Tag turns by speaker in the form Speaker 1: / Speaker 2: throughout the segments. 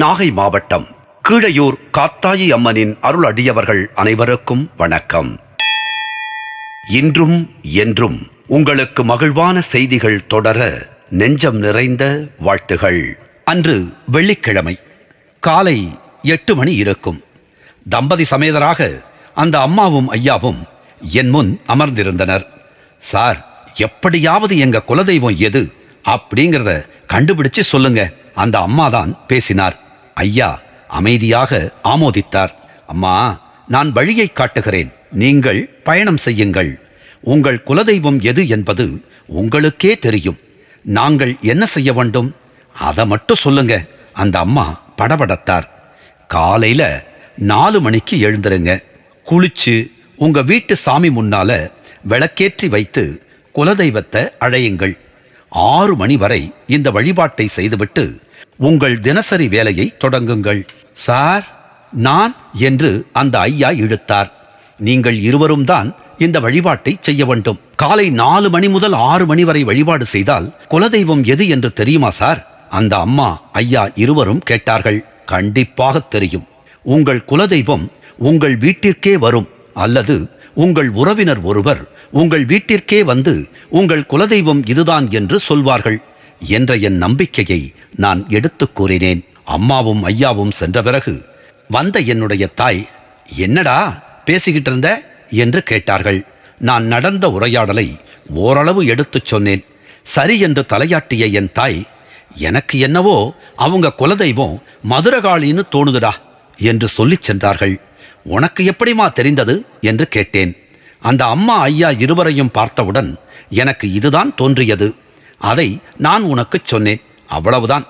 Speaker 1: நாகை மாவட்டம் கீழையூர் காத்தாயி அம்மனின் அருள் அடியவர்கள் அனைவருக்கும் வணக்கம். இன்றும் என்றும் உங்களுக்கு மகிழ்வான செய்திகள் தொடர நெஞ்சம் நிறைந்த வாழ்த்துகள்.
Speaker 2: அன்று வெள்ளிக்கிழமை காலை 8 மணி இருக்கும். தம்பதி சமேதராக அந்த அம்மாவும் ஐயாவும் என் முன் அமர்ந்திருந்தனர். சார், எப்படியாவது எங்க குலதெய்வம் எது அப்படிங்கிறத கண்டுபிடிச்சு சொல்லுங்க. அந்த அம்மா தான் பேசினார். ஐயா அமைதியாக ஆமோதித்தார். அம்மா, நான் வழியை காட்டுகிறேன், நீங்கள் பயணம் செய்யுங்கள். உங்கள் குலதெய்வம் எது என்பது உங்களுக்கே தெரியும். நாங்கள் என்ன செய்ய வேண்டும் அதை மட்டும் சொல்லுங்க. அந்த அம்மா படபடத்தார். காலையில 4 மணிக்கு எழுந்துருங்க. குளிச்சு உங்க வீட்டு சாமி முன்னால விளக்கேற்றி வைத்து குலதெய்வத்தை அழையுங்கள். 6 மணி வரை இந்த வழிபாட்டை செய்துவிட்டு உங்கள் தினசரி வேலையை தொடங்குங்கள். சார், நான் என்று அந்த ஐயா இழுத்தார். நீங்கள் இருவரும் தான் இந்த வழிபாட்டை செய்ய வேண்டும். காலை 4 மணி முதல் 6 மணி வரை வழிபாடு செய்தால் குலதெய்வம் எது என்று தெரியுமா சார்? அந்த அம்மா ஐயா இருவரும் கேட்டார்கள். கண்டிப்பாக தெரியும். உங்கள் குலதெய்வம் உங்கள் வீட்டிற்கே வரும், அல்லது உங்கள் உறவினர் ஒருவர் உங்கள் வீட்டிற்கே வந்து உங்கள் குலதெய்வம் இதுதான் என்று சொல்வார்கள் என்ற என் நம்பிக்கையை நான் எடுத்துக் கூறினேன். அம்மாவும் ஐயாவும் சென்ற பிறகு வந்த என்னுடைய தாய், என்னடா பேசிக்கிட்டு இருந்த என்று கேட்டார்கள். நான் நடந்த உரையாடலை ஓரளவு எடுத்துச் சொன்னேன். சரி என்று தலையாட்டிய என் தாய், எனக்கு என்னவோ அவங்க குலதெய்வம் மதுரகாளின்னு தோணுதுடா என்று சொல்லிச் சென்றார்கள். உனக்கு எப்படிமா தெரிந்தது என்று கேட்டேன். அந்த அம்மா ஐயா இருவரையும் பார்த்தவுடன் எனக்கு இதுதான் தோன்றியது. அதை நான் உனக்கு சொன்னேன், அவ்வளவுதான்.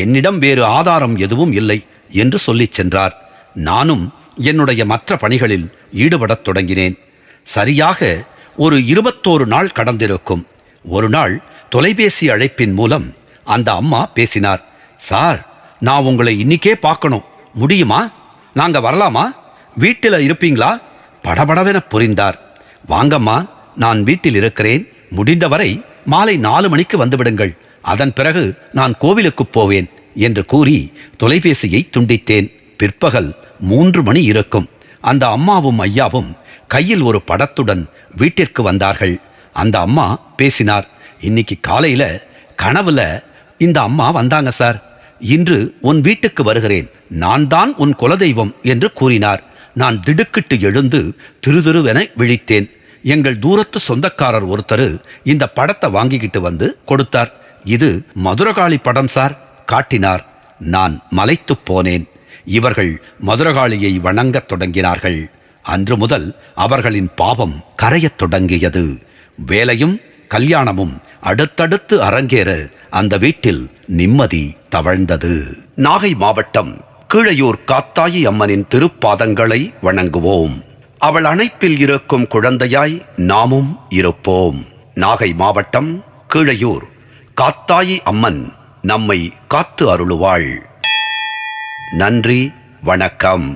Speaker 2: என்னிடம் வேறு ஆதாரம் எதுவும் இல்லை என்று சொல்லிச் சென்றார். நானும் என்னுடைய மற்ற பணிகளில் ஈடுபடத் தொடங்கினேன். சரியாக ஒரு 21 நாள் கடந்திருக்கும். ஒரு நாள் தொலைபேசி அழைப்பின் மூலம் அந்த அம்மா பேசினார். சார், நான் உங்களை இன்னிக்கே பார்க்கணும், முடியுமா? நாங்க வரலாமா? வீட்டில் இருப்பீங்களா? படபடவென புரிந்தார். வாங்கம்மா, நான் வீட்டில் இருக்கிறேன். முடிந்தவரை மாலை 4 மணிக்கு வந்துவிடுங்கள். அதன் பிறகு நான் கோவிலுக்கு போவேன் என்று கூறி தொலைபேசியை துண்டித்தேன். பிற்பகல் 3 மணி இருக்கும். அந்த அம்மாவும் ஐயாவும் கையில் ஒரு படத்துடன் வீட்டிற்கு வந்தார்கள். அந்த அம்மா பேசினார். இன்னைக்கு காலையில கனவுல இந்த அம்மா வந்தாங்க சார். இன்று உன் வீட்டுக்கு வருகிறேன், நான் தான் உன் குலதெய்வம் என்று கூறினார். நான் திடுக்கிட்டு எழுந்து திருதிருவென விழித்தேன். எங்கள் தூரத்து சொந்தக்காரர் ஒருத்தர் இந்த படத்தை வாங்கிக்கிட்டு வந்து கொடுத்தார். இது மதுரகாளி படம் சார், காட்டினார். நான் மலைத்து போனேன். இவர்கள் மதுரகாளியை வணங்கத் தொடங்கினார்கள். அன்று முதல் அவர்களின் பாவம் கரையத் தொடங்கியது. வேலையும் கல்யாணமும் அடுத்தடுத்து அரங்கேற அந்த வீட்டில் நிம்மதி தவழ்ந்தது.
Speaker 1: நாகை மாவட்டம் கீழையூர் காத்தாயி அம்மனின் திருப்பாதங்களை வணங்குவோம். அவள் அணைப்பில் இருக்கும் குழந்தையாய் நாமும் இருப்போம். நாகை மாவட்டம் கீழையூர் காத்தாயி அம்மன் நம்மை காத்து அருளுவாள். நன்றி, வணக்கம்.